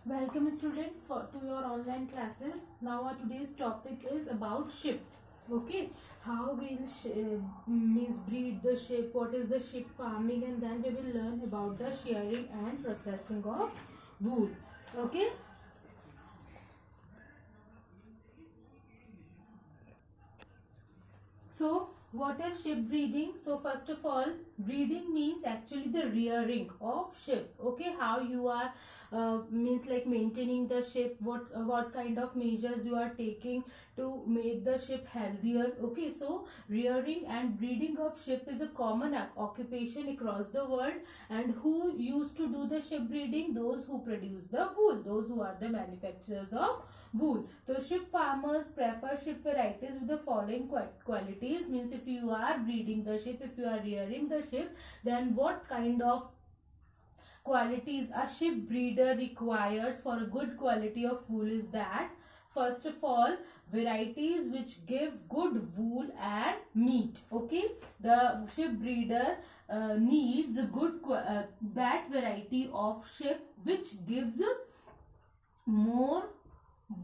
Welcome students to your online classes. Now our today's topic is about ship. Okay, how we'll means breed the ship, what is the ship farming, and then we will learn about the shearing and processing of wool. Okay. So what is ship breeding? So first of all, breeding means actually the rearing of ship. Okay, how you are means like maintaining the ship, what kind of measures you are taking to make the ship healthier. Okay, so rearing and breeding of ship is a common occupation across the world. And who used to do the ship breeding? Those who produce the wool, those who are the manufacturers of wool. So ship farmers prefer ship varieties with the following qualities. Means if you are breeding the ship, if you are rearing the ship, then what kind of qualities a ship breeder requires for a good quality of wool is that, first of all, varieties which give good wool and meat. Okay, the ship breeder needs a good that variety of ship which gives more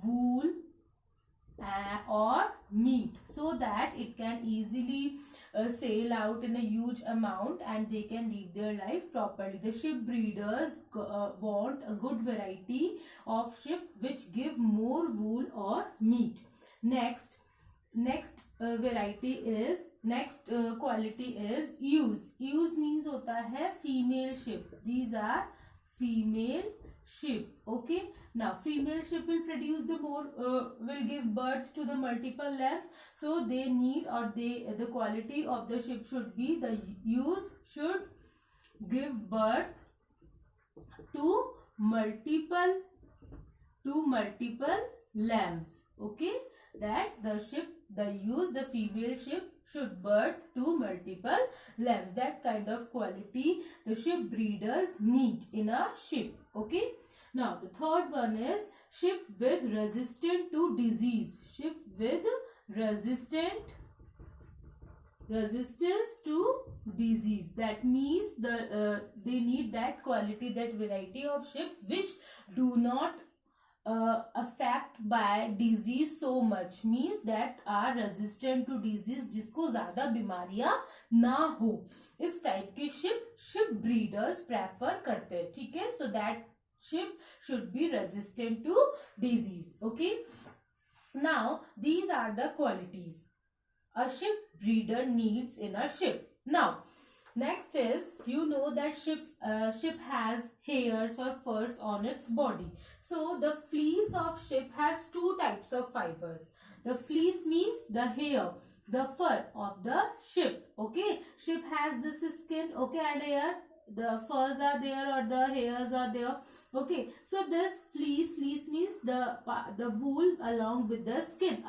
wool or meat, so that it can easily sail out in a huge amount and they can live their life properly. The ship breeders want a good variety of ship which give more wool or meat. Next variety is quality is ewes. Ewes means hota hai female ship. These are female ship. Okay, now female ship will produce the more will give birth to the multiple lambs, so they need, or the quality of the ship should be, the ewes should give birth to multiple lambs. Okay, that the female ship should birth to multiple lambs. That kind of quality the ship breeders need in a ship. Okay, now the third one is ship with resistant to disease. Ship with resistance to disease. That means they need that quality, that variety of ship which do not affect by disease so much, means that are resistant to disease, जिसको ज्यादा बीमारियां ना हो, इस type के ship breeders prefer करते हैं. ठीक है, so that ship should be resistant to disease. Okay, now these are the qualities a ship breeder needs in a ship. Now next is, you know that ship has hairs or furs on its body. So the fleece of ship has two types of fibers. The fleece means the hair, the fur of the ship. Okay, ship has this skin. Okay, and here the furs are there or the hairs are there. Okay, so this fleece means the wool along with the skin.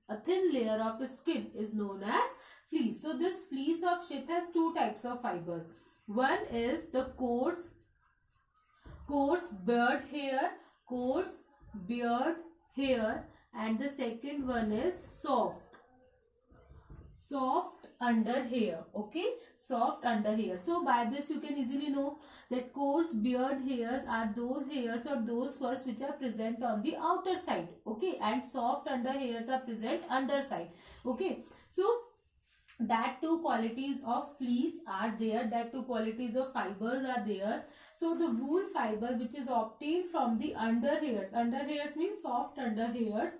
A thin layer of skin is known as fleece. So this fleece of ship has two types of fibers. One is the coarse beard hair, and the second one is soft under hair. Okay, soft under hair. So by this you can easily know that coarse beard hairs are those hairs or those furs which are present on the outer side. Okay, and soft under hairs are present underside. Okay, so that two qualities of fleece are there, that two qualities of fibers are there. So the wool fiber which is obtained from the under hairs means soft under hairs,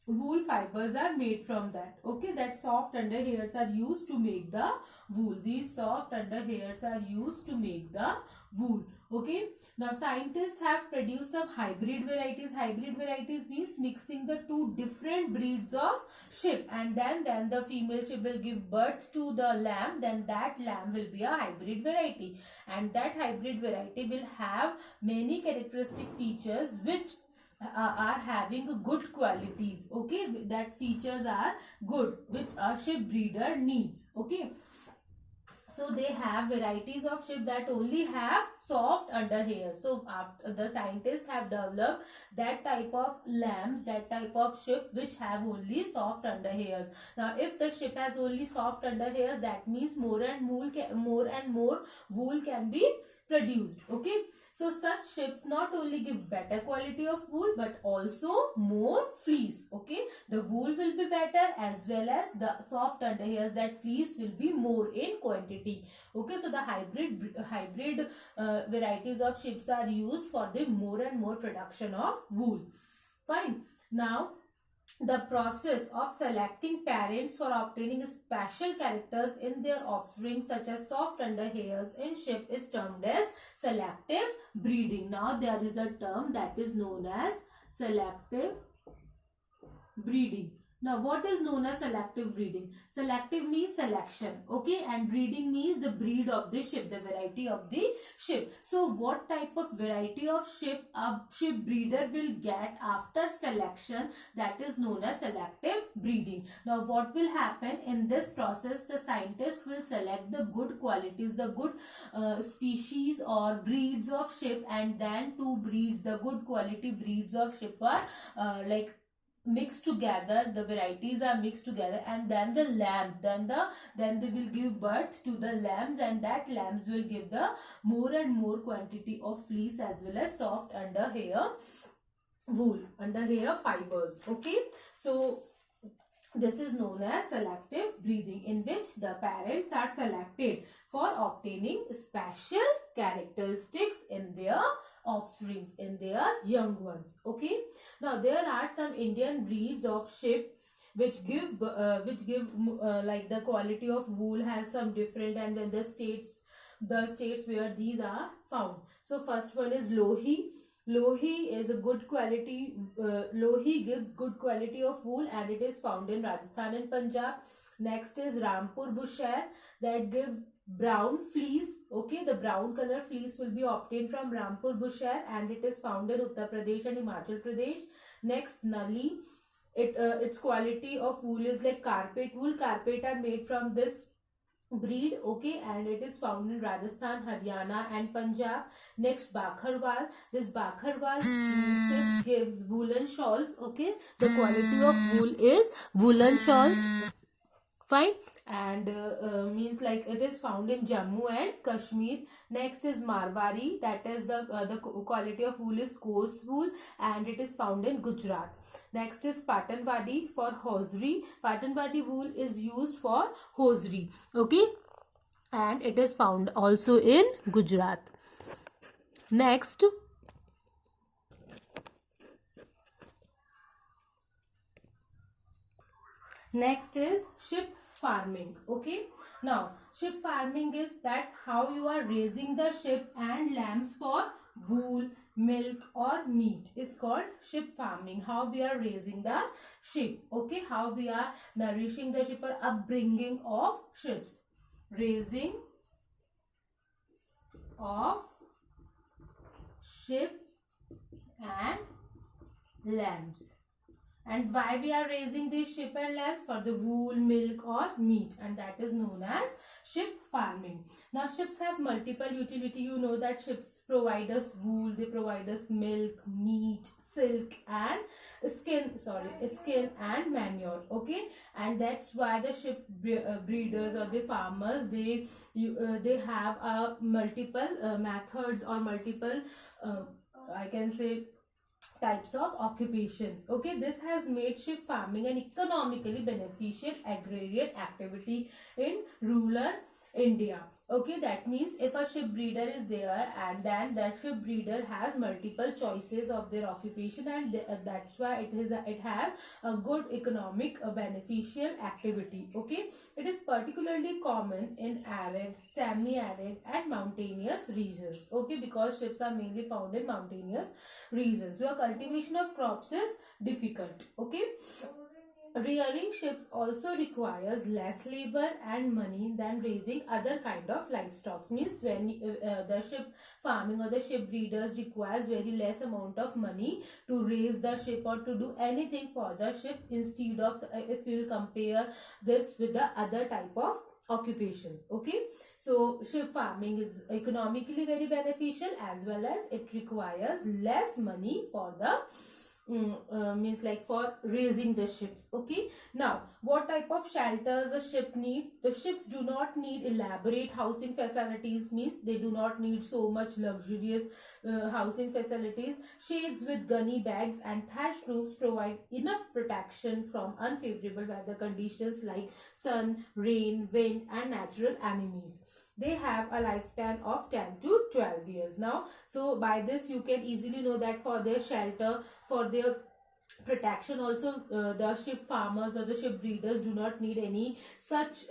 wool fibers are made from that. Okay, that soft under hairs are used to make the wool. These soft under hairs are used to make the wool. Okay, now scientists have produced some hybrid varieties. Hybrid varieties means mixing the two different breeds of ship, and then the female ship will give birth to the lamb. Then that lamb will be a hybrid variety, and that hybrid variety will have many characteristic features which are having good qualities. Okay, that features are good which a ship breeder needs. Okay, so they have varieties of ship that only have soft under hair. So after the scientists have developed that type of lambs, that type of ship which have only soft under hairs. Now if the ship has only soft under hairs, that means more and more wool can be produced. Okay, so such ships not only give better quality of wool but also more fleece. Okay, the wool will be better as well as the soft underhairs, that fleece will be more in quantity. Okay, so the hybrid varieties of ships are used for the more and more production of wool. Fine. Now the process of selecting parents for obtaining special characters in their offspring such as soft underhairs in sheep is termed as selective breeding. Now there is a term that is known as selective breeding. Now what is known as selective breeding? Selective means selection, okay, and breeding means the breed of the sheep, the variety of the sheep. So what type of variety of sheep a sheep breeder will get after selection, that is known as selective breeding. Now what will happen in this process? The scientist will select the good qualities, the good species or breeds of sheep, and then two breeds, the good quality breeds of sheep are like mixed together, the varieties are mixed together, and then the lamb, then they will give birth to the lambs, and that lambs will give the more and more quantity of fleece as well as soft underhair wool, underhair fibers. Okay, so this is known as selective breeding, in which the parents are selected for obtaining special characteristics in their offsprings, in their young ones. Okay, now there are some Indian breeds of sheep which give like the quality of wool has some different, and then the states where these are found. So first one is Lohi. Lohi is a good quality, Lohi gives good quality of wool and it is found in Rajasthan and Punjab. Next is Rampur Bushehr, that gives brown fleece. Okay, the brown color fleece will be obtained from Rampur Bushehr and it is found in Uttar Pradesh and Himachal Pradesh. Next, Nali, its quality of wool is like carpet wool. Carpet are made from this breed, okay, and it is found in Rajasthan, Haryana and Punjab. Next, Bakharwal. This Bakharwal sheep gives woolen shawls. Okay, the quality of wool is woolen shawls. Fine, and means like it is found in Jammu and Kashmir. Next is Marwari, that is the quality of wool is coarse wool and it is found in Gujarat. Next is Patanwadi for hosiery. Patanwadi wool is used for hosiery, okay, and it is found also in Gujarat. Next is sheep farming. Okay, now sheep farming is that how you are raising the sheep and lambs for wool, milk or meat is called sheep farming. How we are raising the sheep, okay, how we are nourishing the sheep or upbringing of sheep. Raising of sheep and lambs. And why we are raising these sheep and lambs? For the wool, milk or meat, and that is known as sheep farming. Now sheep have multiple utility. You know that sheep provide us wool, they provide us milk, meat, silk and skin and manure. Okay, and that's why the sheep breeders or the farmers, they have multiple methods or multiple I can say types of occupations. Okay, this has made sheep farming an economically beneficial agrarian activity in rural India. Okay, that means if a sheep breeder is there and then the sheep breeder has multiple choices of their occupation, and that's why it has a good economic beneficial activity. Okay, it is particularly common in arid, semi-arid and mountainous regions. Okay, because sheep are mainly found in mountainous regions where cultivation of crops is difficult. Okay, rearing sheep also requires less labor and money than raising other kind of livestock. Means when the sheep farming or the sheep breeders requires very less amount of money to raise the sheep or to do anything for the sheep, instead of if we will compare this with the other type of occupations. Okay, so sheep farming is economically very beneficial as well as it requires less money for the means like for raising the ships. Okay, now what type of shelters a ship need? The ships do not need elaborate housing facilities, means they do not need so much luxurious housing facilities. Shades with gunny bags and thatched roofs provide enough protection from unfavorable weather conditions like sun, rain, wind, and natural enemies. They have a lifespan of 10 to 12 years. Now, so by this you can easily know that for their shelter, for their protection also, the ship farmers or the ship breeders do not need any such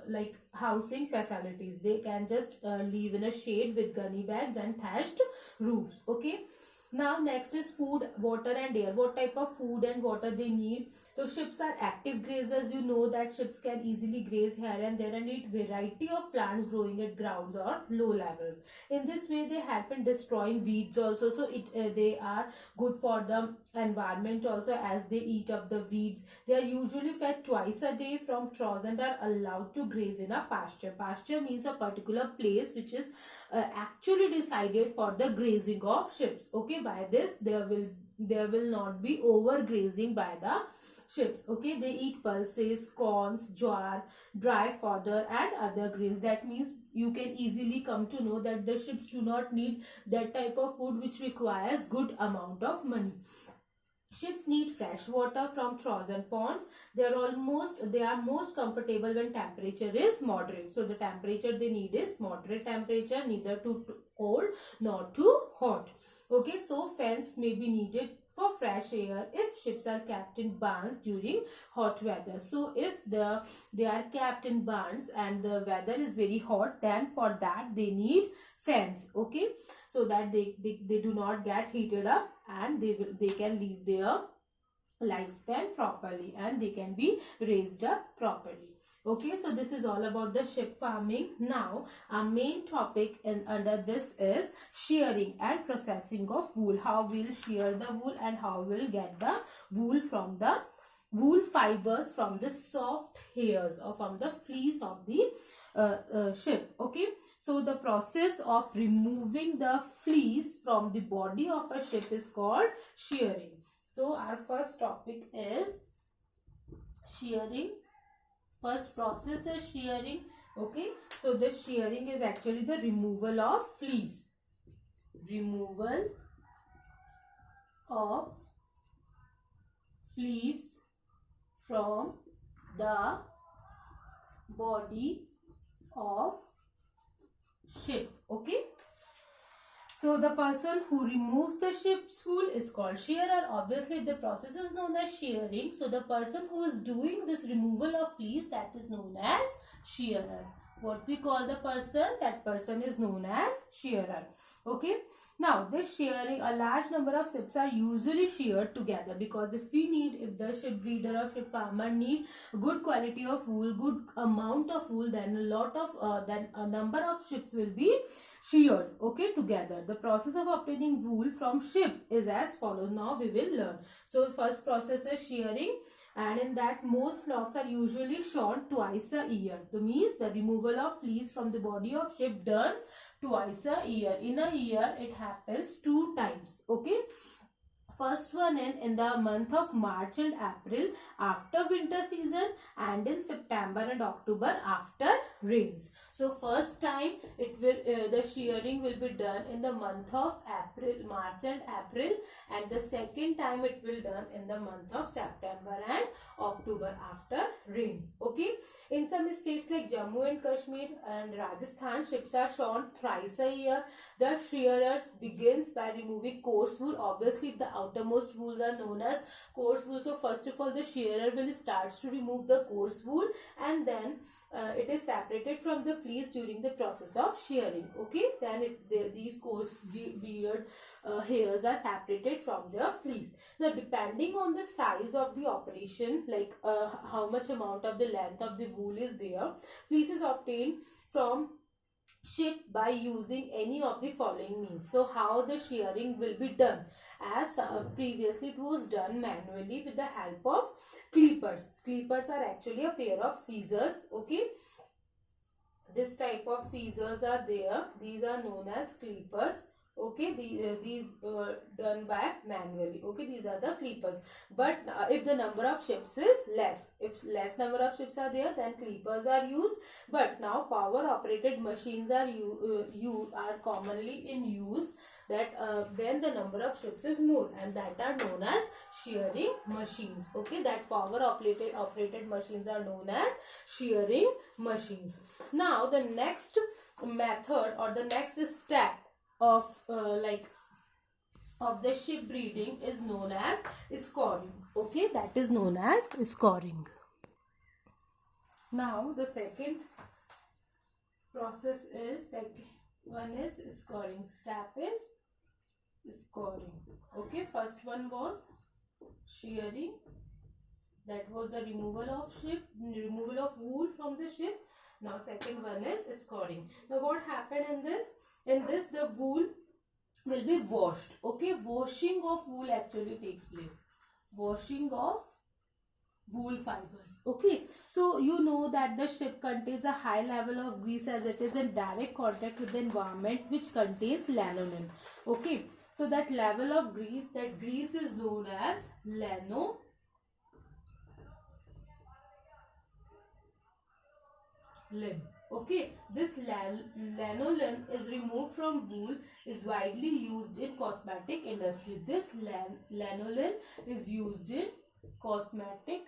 like housing facilities. They can just live in a shade with gunny bags and thatched roofs. Okay, now next is food, water and air. What type of food and water they need? So ships are active grazers. You know that ships can easily graze here and there and eat variety of plants growing at grounds or low levels. In this way they help in destroying weeds also. So they are good for the environment also, as they eat up the weeds. They are usually fed twice a day from troughs and are allowed to graze in a pasture. Pasture means a particular place which is actually decided for the grazing of ships. Okay, by this there will not be overgrazing by the ships. Okay, they eat pulses, corns, jowar, dry fodder and other grains. That means you can easily come to know that the ships do not need that type of food which requires good amount of money. Ships need fresh water from troughs and ponds. They are most comfortable when temperature is moderate. So the temperature they need is moderate temperature, neither too cold nor too hot. Okay, so fans may be needed for fresh air if ships are kept in barns during hot weather. So if they are kept in barns and the weather is very hot, then for that they need fans. Okay, so that they do not get heated up and they can live their lifespan properly and they can be raised up properly. Okay, so this is all about the ship farming. Now our main topic under this is shearing and processing of wool. How we'll shear the wool and how we'll get the wool from the wool fibers from the soft hairs or from the fleece of the ship. Okay, so the process of removing the fleece from the body of a ship is called shearing. So our first topic is shearing. First process is shearing. Okay, so the shearing is actually the removal of fleece. Removal of fleece from the body of ship. Okay, so the person who removes the ship's wool is called shearer. Obviously the process is known as shearing. So the person who is doing this removal of fleece, that is known as shearer. What we call the person, that person is known as shearer. Okay, now this shearing, a large number of ships are usually sheared together, because if the ship breeder or ship farmer need good quality of wool, good amount of wool, then a number of ships will be sheared, okay, together. The process of obtaining wool from ship is as follows. Now we will learn. So first process is shearing, and in that most flocks are usually shorn twice a year. That means the removal of fleece from the body of ship done twice a year. In a year it happens 2 times. Okay, first one in the month of March and April after winter season, and in September and October after rains. So first time it will the shearing will be done in the month of March and April, and the second time it will done in the month of September and October after rains. Okay, in some states like Jammu and Kashmir and Rajasthan, ships are shorn thrice a year. The shearers begins by removing coarse wool. Obviously the outermost wool are known as coarse wool. So first of all the shearer will start to remove the coarse wool, and then it is separated from the fleece during the process of shearing. Okay, then these coarse beard hairs are separated from the fleece. Now depending on the size of the operation, like how much amount of the length of the wool is there, fleece is obtained from ship by using any of the following means. So how the shearing will be done? As previously it was done manually with the help of clippers. Clippers are actually a pair of scissors. Okay, this type of scissors are there. These are known as clippers. Okay, these done by manually. Okay, these are the clippers. But if the number of ships is less, if less number of ships are there, then clippers are used. But now power operated machines are are commonly in use, that when the number of ships is more, and that are known as shearing machines. Okay, that power operated machines are known as shearing machines. Now the next method or the next step of of the ship breeding is known as scoring. Okay, that is known as scoring. Now the second process is, second one is scoring. Step is scoring. Okay, first one was shearing, that was the removal of wool from the ship. Now second one is scoring. Now what happened in this? In this, the wool will be washed. Okay, washing of wool actually takes place. Washing of wool fibers. Okay, so you know that the ship contains a high level of grease as it is in direct contact with the environment which contains lanolin. Okay, so that level of grease, that grease is known as lanolin. Okay, this lanolin is removed from wool, is widely used in cosmetic industry. This lanolin is used in cosmetic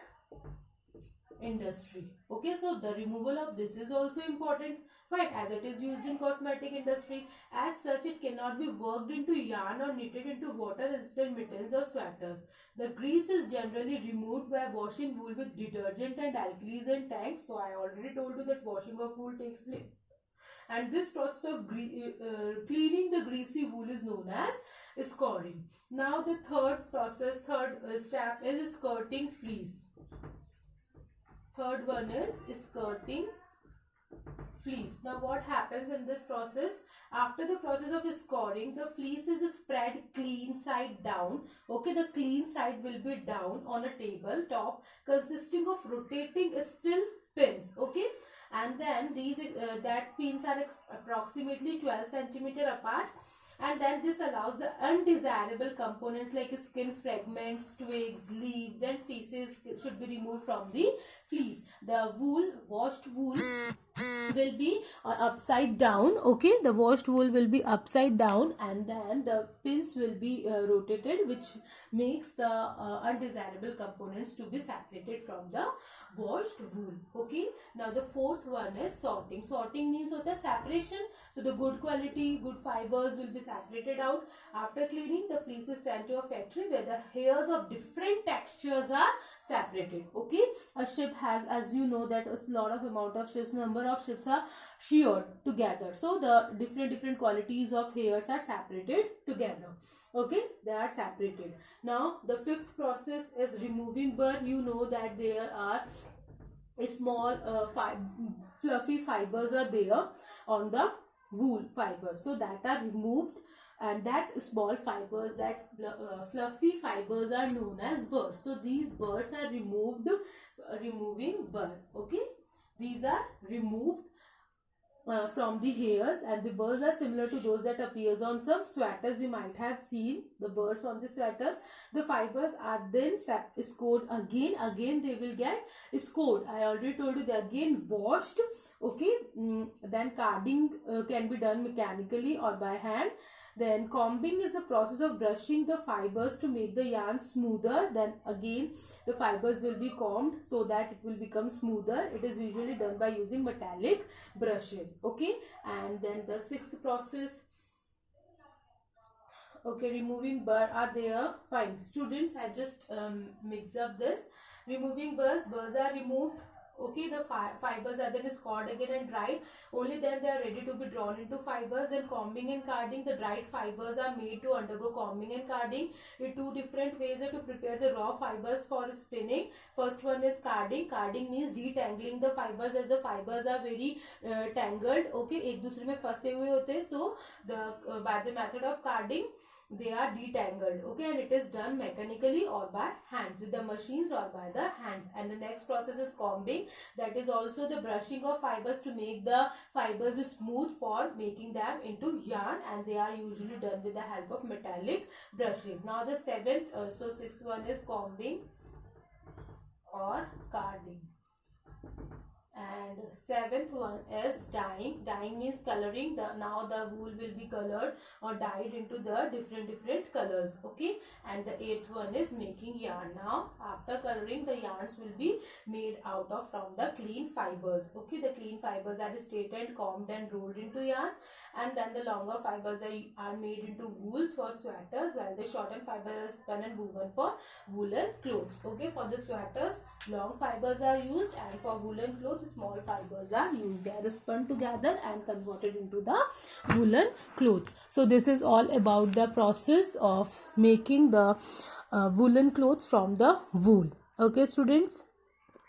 industry. Okay, so the removal of this is also important, right, as it is used in cosmetic industry. As such, it cannot be worked into yarn or knitted into water resistant mittens or sweaters. The grease is generally removed by washing wool with detergent and alkalis in tanks. So I already told you that washing of wool takes place, and this process of cleaning the greasy wool is known as scoring. Now the third step is skirting fleece. Third one is skirting fleece. Now what happens in this process? After the process of scoring, the fleece is spread clean side down. Okay, the clean side will be down on a table top consisting of rotating steel pins. Okay, and then these that pins are approximately 12 centimeter apart, and then this allows the undesirable components like skin fragments, twigs, leaves and pieces should be removed from the fleece. The washed wool will be upside down. Okay, the washed wool will be upside down, and then the pins will be rotated, which makes the undesirable components to be separated from the washed wool. Okay, now the fourth one is sorting. Sorting means the separation. So the good quality, good fibers will be separated out. After cleaning, the fleece is sent to a factory where the hairs of different textures are separated. Okay, a ship has, as you know, that a lot of amount of ships, number of ships are sheared together, so the different qualities of hairs are separated together. Okay, they are separated. Now the fifth process is removing burr. You know that there are small fluffy fibers are there on the wool fibers, so that are removed, and that small fibers, that fluffy fibers are known as burrs. So these burrs are removed, removing burr. Okay, these are removed from the hairs, and the burrs are similar to those that appears on some sweaters. You might have seen the burrs on the sweaters. The fibers are then scored again they will get scored. I already told you, they again washed. Okay, then carding can be done mechanically or by hand. Then combing is a process of brushing the fibers to make the yarn smoother. Then again the fibers will be combed so that it will become smoother. It is usually done by using metallic brushes. Okay, and then the sixth process, okay, removing burr are there. Fine, students, I just mix up this. Removing burrs are removed. Okay, the fibers are then scored again and dried. Only then they are ready to be drawn into fibers. Then combing and carding, the dried fibers are made to undergo combing and carding. In two different ways to prepare the raw fibers for spinning. First one is carding. Carding means detangling the fibers, as the fibers are very tangled. Okay, एक दूसरे में फंसे हुए होते हैं. So the by the method of carding, they are detangled, okay, and it is done mechanically or by hands, with the machines or by the hands. And the next process is combing, that is also the brushing of fibers to make the fibers smooth for making them into yarn, and they are usually done with the help of metallic brushes. Now the sixth one is combing or carding. And seventh one is dyeing. Dyeing means coloring. Now the wool will be colored or dyed into the different colors, okay. And the eighth one is making yarn. Now after coloring, the yarns will be made out of from the clean fibers, okay. The clean fibers are straightened, combed and rolled into yarns, and then the longer fibers are made into wools for sweaters, while the shortened fiber is spun and woven for woolen clothes, okay. For the sweaters, long fibers are used, and for woolen clothes, small fibers are used. They are spun together and converted into the woolen clothes. So this is all about the process of making the woolen clothes from the wool, okay students.